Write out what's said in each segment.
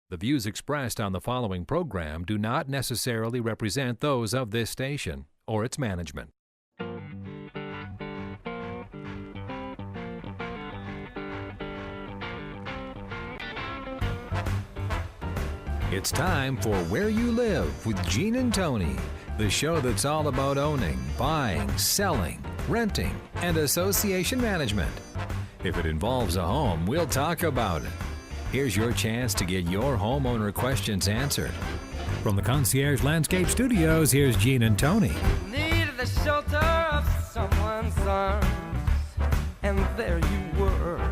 The views expressed on the following program do not necessarily represent those of this station or its management. It's time for Where You Live with Gene and Tony, the show that's all about owning, buying, selling, renting, and association management. If it involves a home, we'll talk about it. Here's your chance to get your homeowner questions answered. From the Concierge Landscape Studios, here's Gene and Tony. Needed the shelter of someone's arms, and there you were.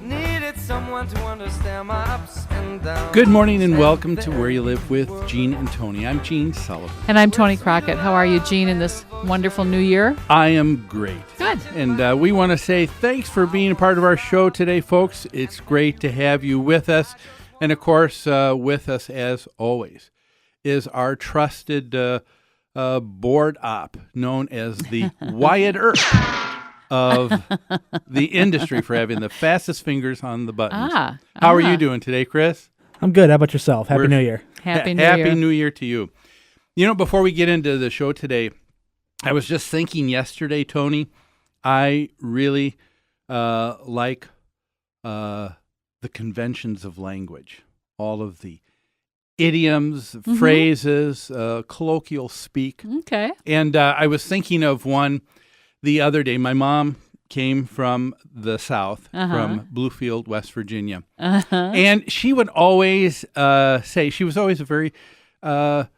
Needed someone to understand my ups and downs. Good morning and welcome to Where You Live with Gene and Tony. I'm Gene Sullivan. And I'm Tony Crockett. How are you, Gene, in this wonderful new year? I am great. Good. And we want to say thanks for being a part of our show today, folks. It's great to have you with us. And, of course, with us, as always, is our trusted board op, known as the Wyatt Earp of the industry for having the fastest fingers on the buttons. How are you doing today, Chris? I'm good. How about yourself? Happy New Year. Happy New Year. Happy New Year to you. You know, before we get into the show today, I was just thinking yesterday, Tony, I really like the conventions of language, all of the idioms, phrases, colloquial speak. Okay. And I was thinking of one the other day. My mom came from the South, from Bluefield, West Virginia. And she would always say, she was always a very a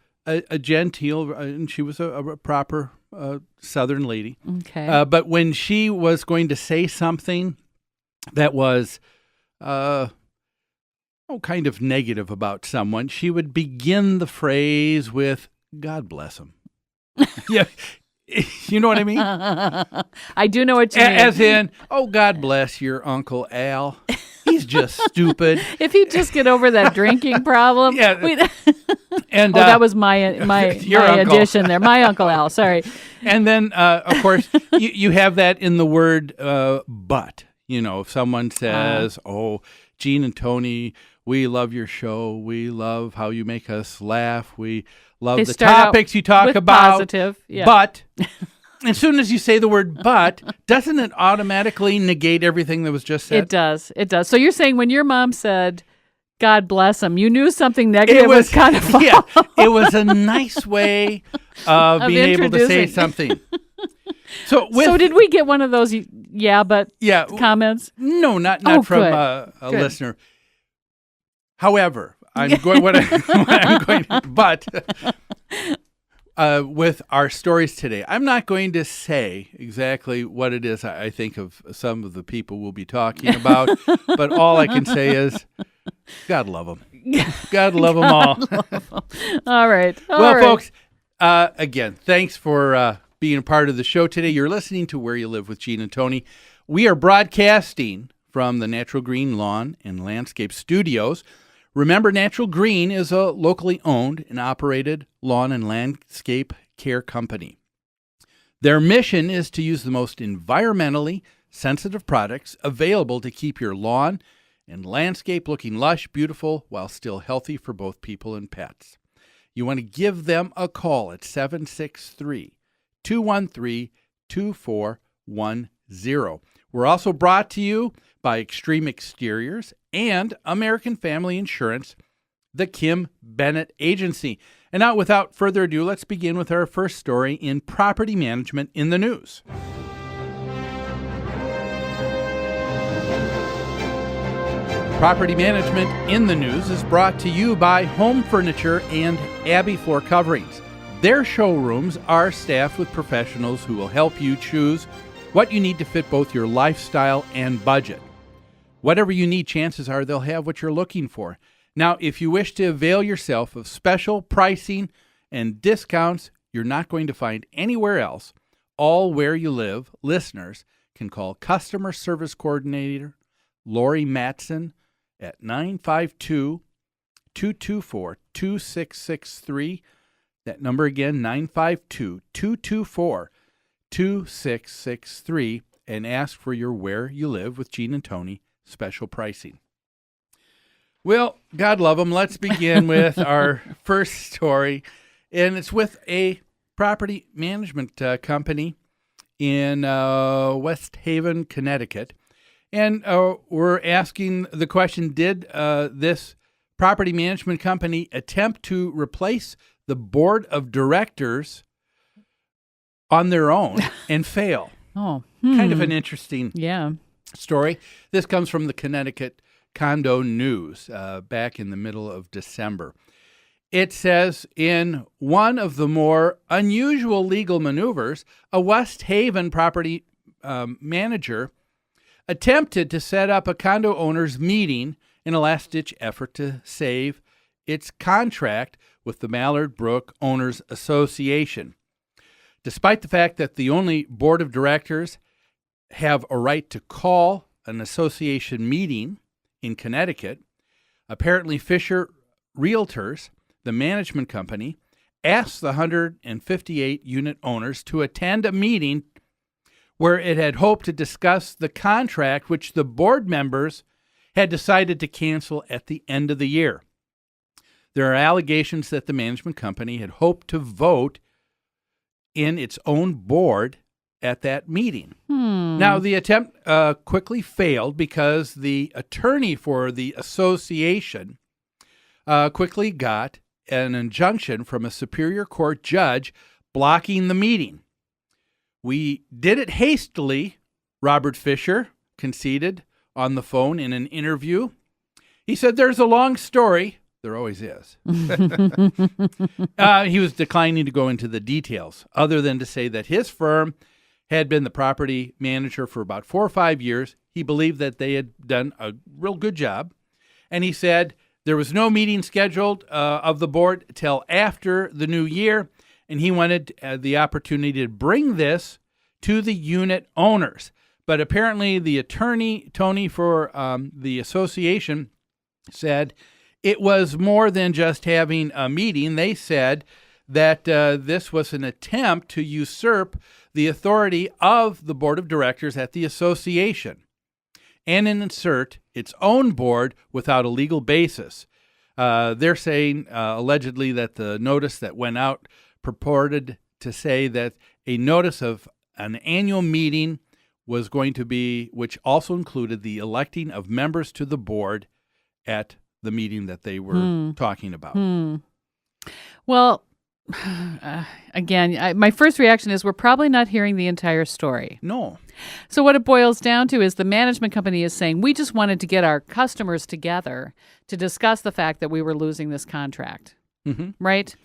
genteel, and she was a proper Southern lady. Okay. But when she was going to say something that was kind of negative about someone, she would begin the phrase with, God bless him. Yeah. You know what I mean? I do know what you mean. As in, oh, God bless your Uncle Al. He's just stupid. If he'd just get over that drinking problem. Yeah. And that was my addition there. My Uncle Al, sorry. And then, of course, you have that in the word but. You know, if someone says, oh, Gene and Tony, we love your show. We love how you make us laugh. We love the topics you talk about. Positive, yeah. But as soon as you say the word but, doesn't it automatically negate everything that was just said? It does. It does. So you're saying when your mom said, God bless him, you knew something negative was kind of falling. Yeah, it was a nice way of being able to say something. So did we get one of those comments? No, not from a listener. However, with our stories today, I'm not going to say exactly what it is I think of some of the people we'll be talking about, but all I can say is, God love them. God love them all. All right. Folks, again, thanks for being a part of the show today. You're listening to Where You Live with Gene and Tony. We are broadcasting from the Natural Green Lawn and Landscape Studios. Remember, Natural Green is a locally owned and operated lawn and landscape care company. Their mission is to use the most environmentally sensitive products available to keep your lawn and landscape looking lush, beautiful, while still healthy for both people and pets. You want to give them a call at 763-213-2410. We're also brought to you by Extreme Exteriors and American Family Insurance, the Kim Bennett Agency. And now, without further ado, let's begin with our first story in property management in the news. Property management in the news is brought to you by Home Furniture and Abbey Floor Coverings. Their showrooms are staffed with professionals who will help you choose what you need to fit both your lifestyle and budget. Whatever you need, chances are they'll have what you're looking for. Now, if you wish to avail yourself of special pricing and discounts you're not going to find anywhere else, all Where You Live listeners can call Customer Service Coordinator Lori Matson at 952-224-2663. That number again, Well, God love them. Let's begin with our first story, and it's with a property management company in West Haven, Connecticut. And we're asking the question, did this property management company attempt to replace the board of directors on their own and fail? Oh, Kind of an interesting yeah. story. This comes from the Connecticut Condo News back in the middle of December. It says, in one of the more unusual legal maneuvers, a West Haven property manager attempted to set up a condo owners meeting in a last-ditch effort to save its contract with the Mallard Brook Owners Association. Despite the fact that the only board of directors have a right to call an association meeting in Connecticut, apparently Fisher Realtors, the management company, asked the 158 unit owners to attend a meeting where it had hoped to discuss the contract which the board members had decided to cancel at the end of the year. There are allegations that the management company had hoped to vote in its own board at that meeting. Now, the attempt quickly failed because the attorney for the association quickly got an injunction from a Superior Court judge blocking the meeting. We did it hastily, Robert Fisher conceded on the phone in an interview. He said, there's a long story. There always is. He was declining to go into the details, other than to say that his firm had been the property manager for about 4 or 5 years. He believed that they had done a real good job. And he said there was no meeting scheduled of the board till after the new year. And he wanted the opportunity to bring this to the unit owners. But apparently the attorney, Tony, for the association said it was more than just having a meeting. They said that this was an attempt to usurp the authority of the board of directors at the association and insert its own board without a legal basis. They're saying allegedly that the notice that went out purported to say that a notice of an annual meeting was going to be, which also included the electing of members to the board at the meeting that they were talking about. Well, again, my first reaction is we're probably not hearing the entire story. No. So what it boils down to is the management company is saying, we just wanted to get our customers together to discuss the fact that we were losing this contract, right?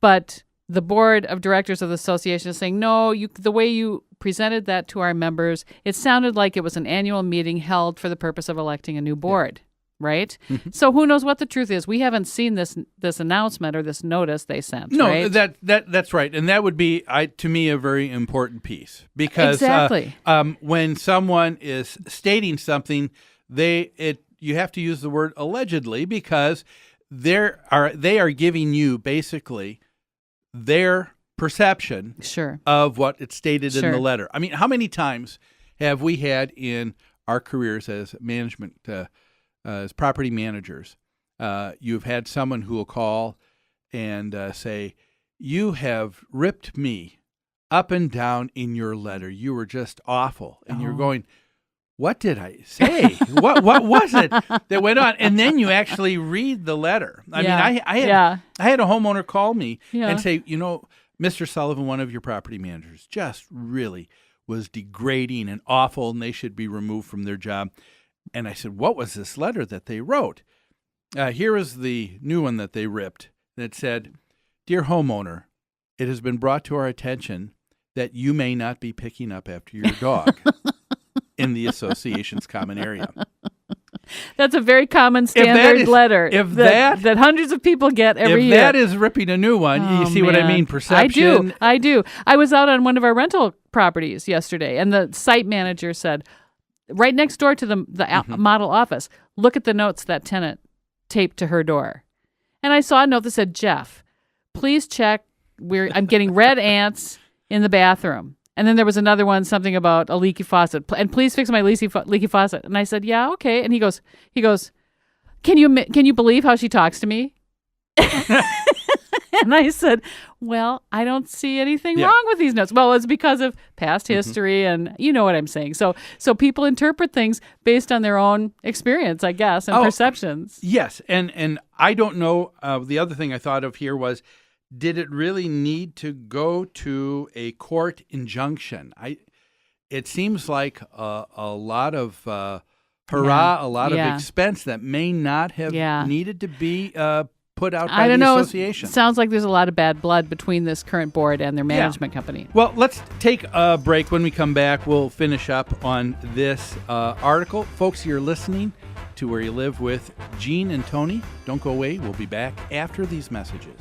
But the board of directors of the association is saying, no, the way you presented that to our members, it sounded like it was an annual meeting held for the purpose of electing a new board. Right? So who knows what the truth is? We haven't seen this announcement or this notice they sent. No, right? that's right. And that would be, to me, a very important piece. Because exactly. When someone is stating something, you have to use the word allegedly because they are giving you basically their perception of what it's stated in the letter. I mean, how many times have we had in our careers as management as property managers, you've had someone who will call and say, you have ripped me up and down in your letter. You were just awful. And you're going, what did I say? what was it that went on? And then you actually read the letter. I mean, I had a homeowner call me and say, Mr. Sullivan, one of your property managers, just really was degrading and awful, and they should be removed from their job. And I said, what was this letter that they wrote? Here is the new one that they ripped. And it said, dear homeowner, it has been brought to our attention that you may not be picking up after your dog in the association's common area. That's a very common standard letter that hundreds of people get every year. If that is ripping a new one, you see what I mean? Perception. I do. I was out on one of our rental properties yesterday, and the site manager said, right next door to the model office, look at the notes that tenant taped to her door. And I saw a note that said, Jeff, please check. I'm getting red ants in the bathroom. And then there was another one, something about a leaky faucet. And please fix my leaky faucet. And I said, yeah, okay. And he goes, can you believe how she talks to me? And I said, well, I don't see anything wrong with these notes. Well, it's because of past history, and you know what I'm saying. So people interpret things based on their own experience, I guess, and perceptions. Yes, and I don't know. The other thing I thought of here was, did it really need to go to a court injunction? It seems like a lot of a lot of expense that may not have needed to be put out by the association. It sounds like there's a lot of bad blood between this current board and their management company. Well, let's take a break. When we come back, we'll finish up on this article. Folks, you're listening to Where You Live with Gene and Tony. Don't go away. We'll be back after these messages.